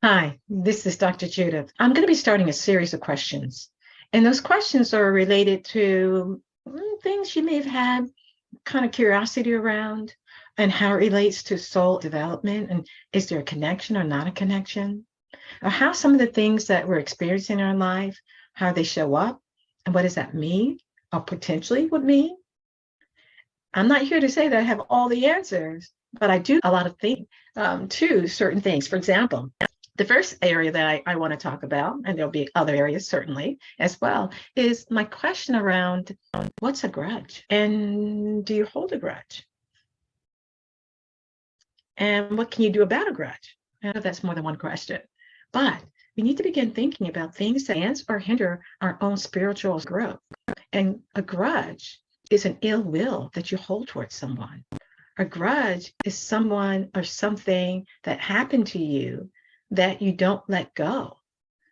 Hi, this is Dr. Judith. I'm going to be starting a series of questions. And those questions are related to things you may have had kind of curiosity around and how it relates to soul development. And is there a connection or not a connection? Or how some of the things that we're experiencing in our life, how they show up, and what does that mean or potentially would mean? I'm not here to say that I have all the answers, but I do a lot of thinking to certain things. For example, the first area that I want to talk about, and there'll be other areas certainly as well, is my question around what's a grudge? And do you hold a grudge? And what can you do about a grudge? I know that's more than one question, but we need to begin thinking about things that enhance or hinder our own spiritual growth. And a grudge is an ill will that you hold towards someone. A grudge is someone or something that happened to you that you don't let go.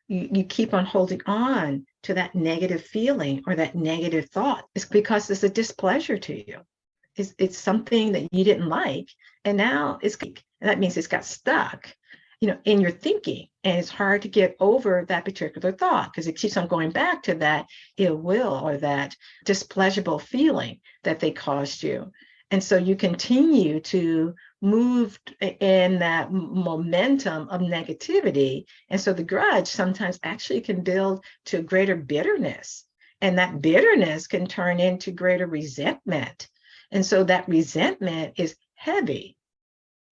You keep on holding on to that negative feeling or that negative thought. It's because it's a displeasure to you. It's something that you didn't like, and now that means it's got stuck, in your thinking, and it's hard to get over that particular thought because it keeps on going back to that ill will or that displeasurable feeling that they caused you. And so you continue to move in that momentum of negativity. And so the grudge sometimes actually can build to greater bitterness. And that bitterness can turn into greater resentment. And so that resentment is heavy.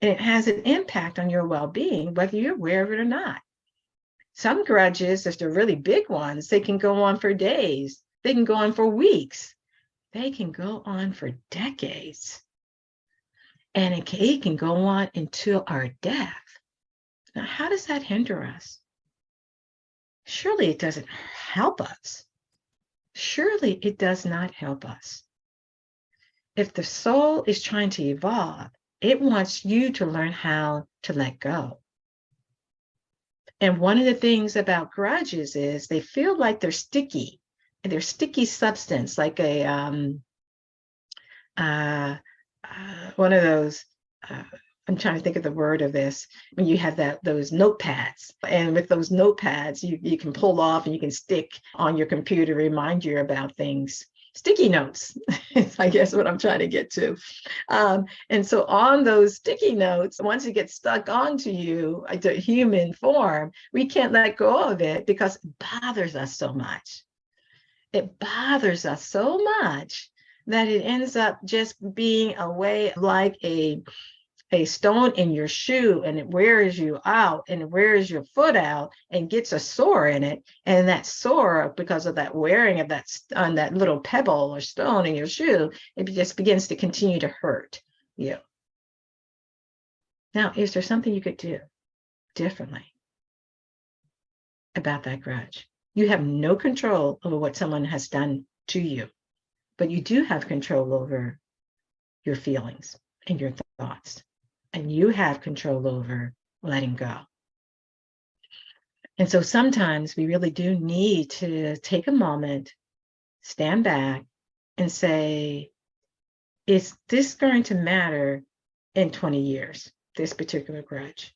And it has an impact on your well-being, whether you're aware of it or not. Some grudges, if they're really big ones, they can go on for days. They can go on for weeks. They can go on for decades. And it can go on until our death. Now, how does that hinder us? Surely it doesn't help us. Surely it does not help us. If the soul is trying to evolve, it wants you to learn how to let go. And one of the things about grudges is they feel like they're sticky. And they're sticky substance, like a one of those, I'm trying to think of the word of this, when you have those notepads, and with those notepads, you can pull off and you can stick on your computer, remind you about things. Sticky notes, I guess what I'm trying to get to. And so on those sticky notes, once it gets stuck onto you, the human form, we can't let go of it because it bothers us so much. It bothers us so much that it ends up just being a way like a stone in your shoe, and it wears you out and it wears your foot out and gets a sore in it. And that sore, because of that wearing of that little pebble or stone in your shoe, it just begins to continue to hurt you. Now, is there something you could do differently about that grudge? You have no control over what someone has done to you, but you do have control over your feelings and your thoughts. And you have control over letting go. And so sometimes we really do need to take a moment, stand back, and say, is this going to matter in 20 years, this particular grudge?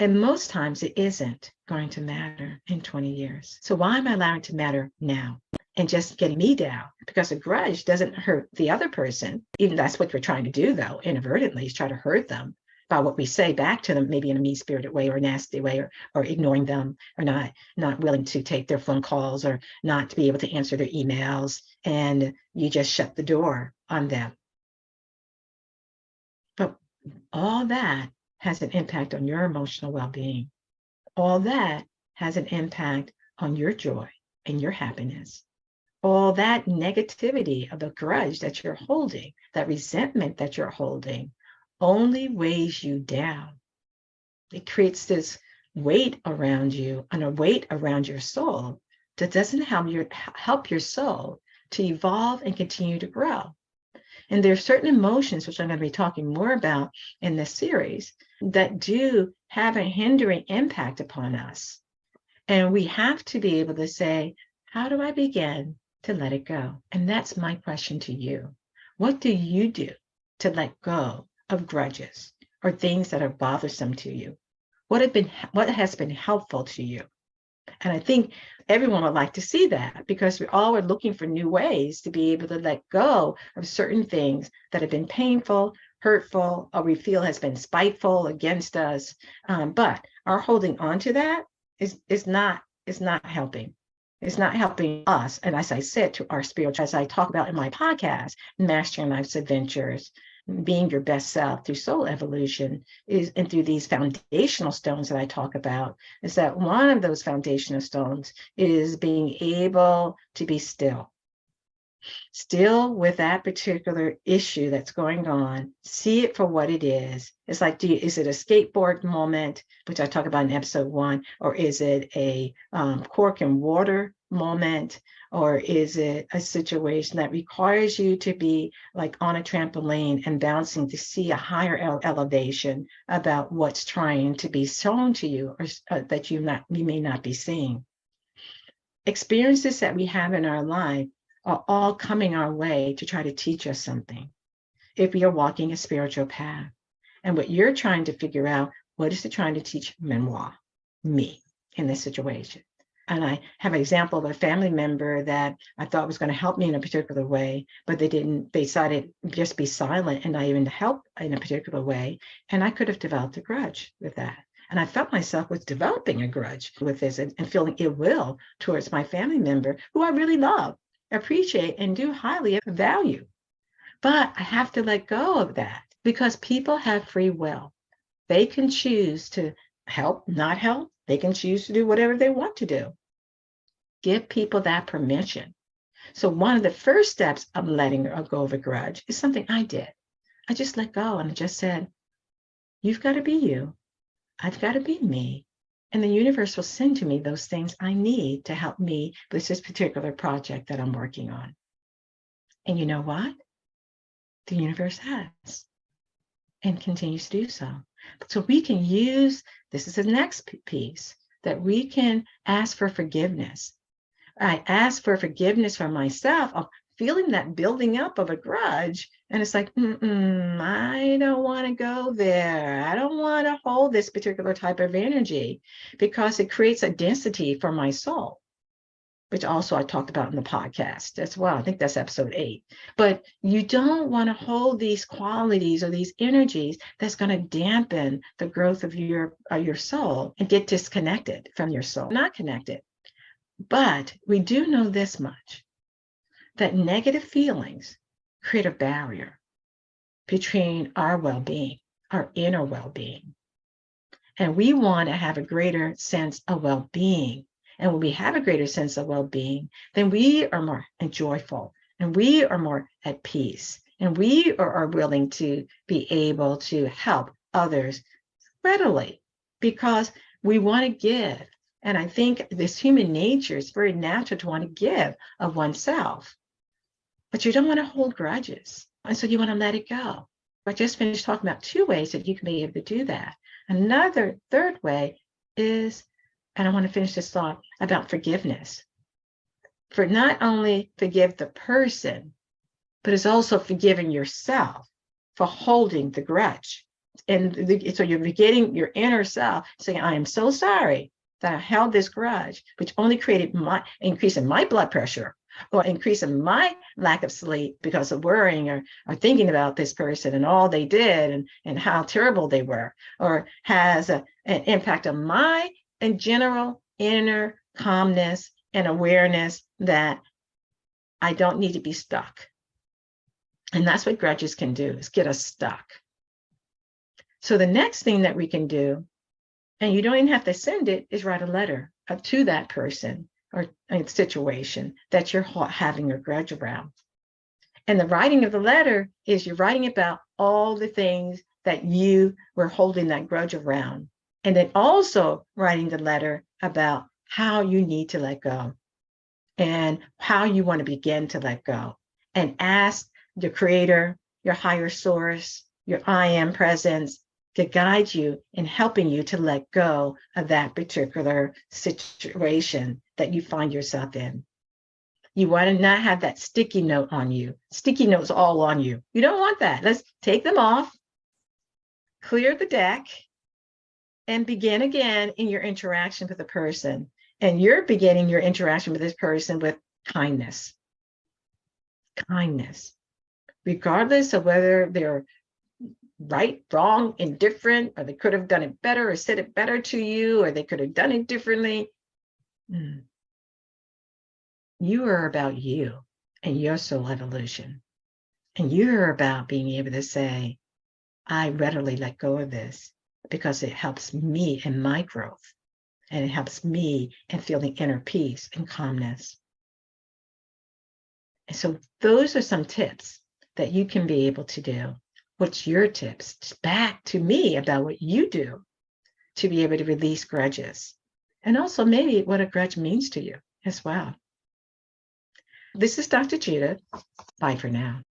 And most times it isn't going to matter in 20 years. So why am I allowing it to matter now? And just getting me down, because a grudge doesn't hurt the other person. Even that's what we're trying to do, though, inadvertently, is try to hurt them by what we say back to them, maybe in a mean-spirited way or a nasty way, or ignoring them, or not willing to take their phone calls, or not to be able to answer their emails, and you just shut the door on them. But all that has an impact on your emotional well-being. All that has an impact on your joy and your happiness. All that negativity of the grudge that you're holding, that resentment that you're holding, only weighs you down. It creates this weight around you and a weight around your soul that doesn't help your soul to evolve and continue to grow. And there are certain emotions, which I'm going to be talking more about in this series, that do have a hindering impact upon us. And we have to be able to say, how do I begin to let it go? And that's my question to you. What do you do to let go of grudges or things that are bothersome to you? What has been helpful to you? And I think everyone would like to see that, because we all are looking for new ways to be able to let go of certain things that have been painful, hurtful, or we feel has been spiteful against us. But our holding on to that is not helping. It's not helping us. And as I said, to our spiritual, as I talk about in my podcast, Mastering Life's Adventures, being your best self through soul evolution, is, and through these foundational stones that I talk about, is that one of those foundational stones is being able to be still with that particular issue that's going on. See it for what it is. It's like, is it a skateboard moment, which I talk about in episode 1, or is it a cork and water moment, or is it a situation that requires you to be like on a trampoline and bouncing to see a higher elevation about what's trying to be shown to you, or that you may not be seeing? Experiences that we have in our life are all coming our way to try to teach us something. If we are walking a spiritual path, and what you're trying to figure out, what is it trying to teach me in this situation? And I have an example of a family member that I thought was going to help me in a particular way, but they decided just be silent and not even help in a particular way. And I could have developed a grudge with that. And I felt myself was developing a grudge with this, and feeling ill will towards my family member, who I really love, appreciate, and do highly value. But I have to let go of that, because people have free will. They can choose to help, not help. They can choose to do whatever they want to do. Give people that permission. So one of the first steps of letting go of a grudge is something I did. I just let go, and I just said, you've got to be you. I've got to be me. And the universe will send to me those things I need to help me with this particular project that I'm working on. And you know what? The universe has, and continues to do so. So we can use, this is the next piece, that we can ask for forgiveness. I ask for forgiveness for myself of feeling that building up of a grudge. And it's like, I don't want to go there. I don't want to hold this particular type of energy, because it creates a density for my soul, which also I talked about in the podcast as well. I think that's episode 8. But you don't want to hold these qualities or these energies that's going to dampen the growth of your soul and get disconnected from your soul, not connected. But we do know this much, that negative feelings create a barrier between our well-being, our inner well-being. And we want to have a greater sense of well-being. And when we have a greater sense of well-being, then we are more joyful, and we are more at peace, and we are willing to be able to help others readily, because we want to give. And I think this human nature is very natural to want to give of oneself. But you don't want to hold grudges. And so you want to let it go. I just finished talking about 2 ways that you can be able to do that. Another third way is, and I want to finish this thought about forgiveness. For not only forgive the person, but it's also forgiving yourself for holding the grudge. And so you're forgetting your inner self, saying, I am so sorry that I held this grudge, which only created my increase in my blood pressure, or increase in my lack of sleep because of worrying or thinking about this person and all they did and how terrible they were, or has an impact on my in general inner calmness and awareness that I don't need to be stuck. And that's what grudges can do, is get us stuck. So the next thing that we can do, and you don't even have to send it, is write a letter to that person or a situation that you're having a grudge around. And the writing of the letter is you're writing about all the things that you were holding that grudge around. And then also writing the letter about how you need to let go and how you want to begin to let go. And ask your creator, your higher source, your I am presence to guide you in helping you to let go of that particular situation that you find yourself in. You want to not have that sticky note on you, sticky notes all on you. You don't want that. Let's take them off, clear the deck, and begin again in your interaction with a person. And you're beginning your interaction with this person with kindness. Kindness. Regardless of whether they're right, wrong, indifferent, or they could have done it better or said it better to you, or they could have done it differently. You are about you and your soul evolution. And you're about being able to say, I readily let go of this because it helps me in my growth. And it helps me in feeling inner peace and calmness. And so those are some tips that you can be able to do. What's your tips? Back to me about what you do to be able to release grudges. And also maybe what a grudge means to you as well. This is Dr. Judith. Bye for now.